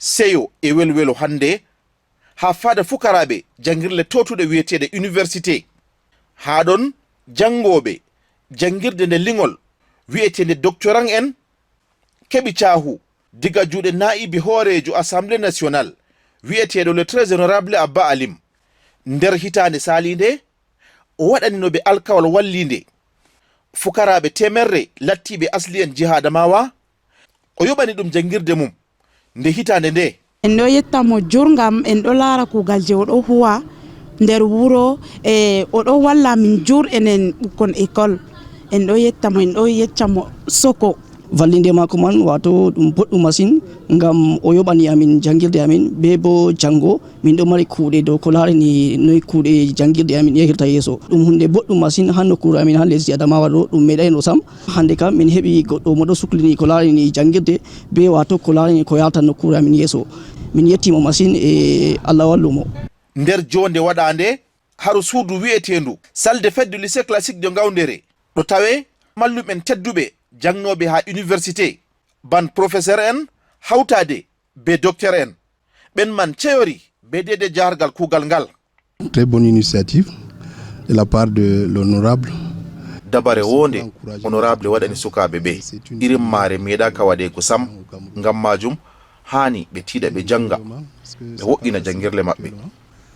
seyo e welwelo hande ha fada fukaraɓe jangirle totuɗe wiyeteɗe université ha ɗon jangoɓe jangirde nde lingol wi'etende doctorant en keɓi cahu diga juuɗe na'ibi hoorejo assemblée nationale wi'eteɗo le très honorable Abba Alim nder hitande salinde o waɗanino ɓe alkawal wallinde fukaraɓe temerre lattiɓe asli en jiha Adamawa o yoɓani ɗum jangirde mum nde hitande nde. En ɗo yettamo jurgam en ɗo laara kugal je oɗo huwa nder wuro e oɗo walla min jur enen ɓukkon école en ɗo yeccamo soko. Vallinde mako man wato ɗum boɗɗum masin ngam o yoɓani amin jangirde amin be bo jango min ɗo mari kuuɗe dow ko larini noy kuuɗe jangirde amin yahirta yeeso ɗum hunde boɗɗum masin ha nokkure amin ha lesdi Adamawa ɗo ɗum meɗayno sam. Hande kam min heɓi goɗɗo moɗo suklini ko larini jangirde be wato ko larini ko yalta nokkure amin yeeso min yettimo masin e Allah wallumo. Nder jonde waɗande haru suudu wi'etendu salle de fête du lycée classique de Ngawdere ɗo tawe mallumen tedduɓe jangnoɓe ha université ban professeur en hawtade be docteur en ɓen man ceyori be dede jahargal kugal ngal. Très bonne initiative de la part de l'honorable. Dabare wonde honorable waɗani sukaɓe ɓe irin mare meeɗa ka waɗe ko sam ngam majum hani ɓe tiiɗa ɓe janga ɓe woɗɗina jangirle maɓɓe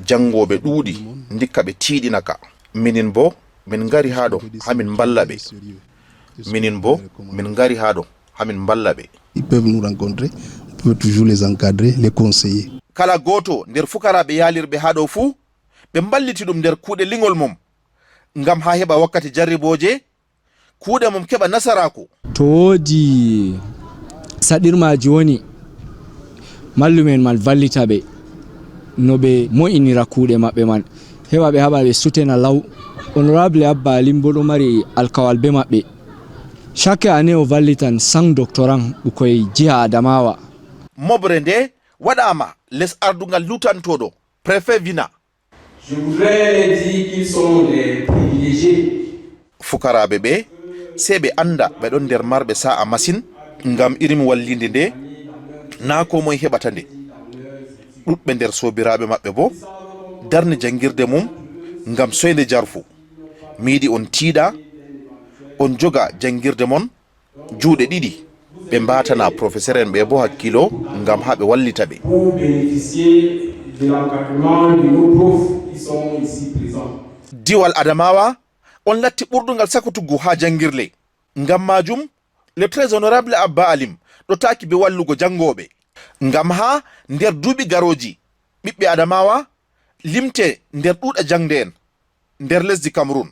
jangoɓe ɗuuɗi dikka ɓe tiiɗinaka minin bo min ngari haɗo hamin balla ɓe hamin balla ɓe. Ils peuvent nous rencontrer, on peut toujours les encadrer, les conseiller. Kala goto nder fukaraɓe yalirɓe haɗo fuu ɓe balliti ɗum nder kuuɗe lingol mum ngam ha heɓa wakkati jarriboje kuuɗe mum keɓa nasarako. To woodi saɗirmaji woni mallumen man vallita ɓe no ɓe mo'inira kuuɗe maɓɓe man heɓa ɓe haɓa ɓe sutena law. Honorable Abba Alim bo ɗo mari alkawal be maɓɓe chaque année o vallitan 100 doctorant ɓukoye jiha Adamawa. Mobre nde waɗama les ardungal lutantoɗo préfet Vina. Je voudrais dire qu'ils sont des privilégiés. Fukaraɓe ɓe se ɓe anda ɓe ɗon nder marɓe sa'a machine ngam irin wallinde nde na ko moye heɓata nde ɗuɗɓe nder sobiraɓe maɓɓe bo darni jangirde mum ngam soyde jarfu mi yiɗi on tiiɗa on joga jangirde mon juuɗe ɗiɗi ɓe mbatana professeur en ɓe bo hakkilo ngam ha ɓe wallita ɓe. Pour bénéficier de l'encadrement de nos profs qui sont ici présents. Diwal Adamawa on latti ɓurdugal sakutuggu ha jangirle ngam majum le très honorable Abba Alim ɗo taki be wallugo jangoɓe ngam ha nder duuɓi garoji ɓiɓɓe Adamawa limte nder ɗuuɗa jangde en nder lesdi Cameroun.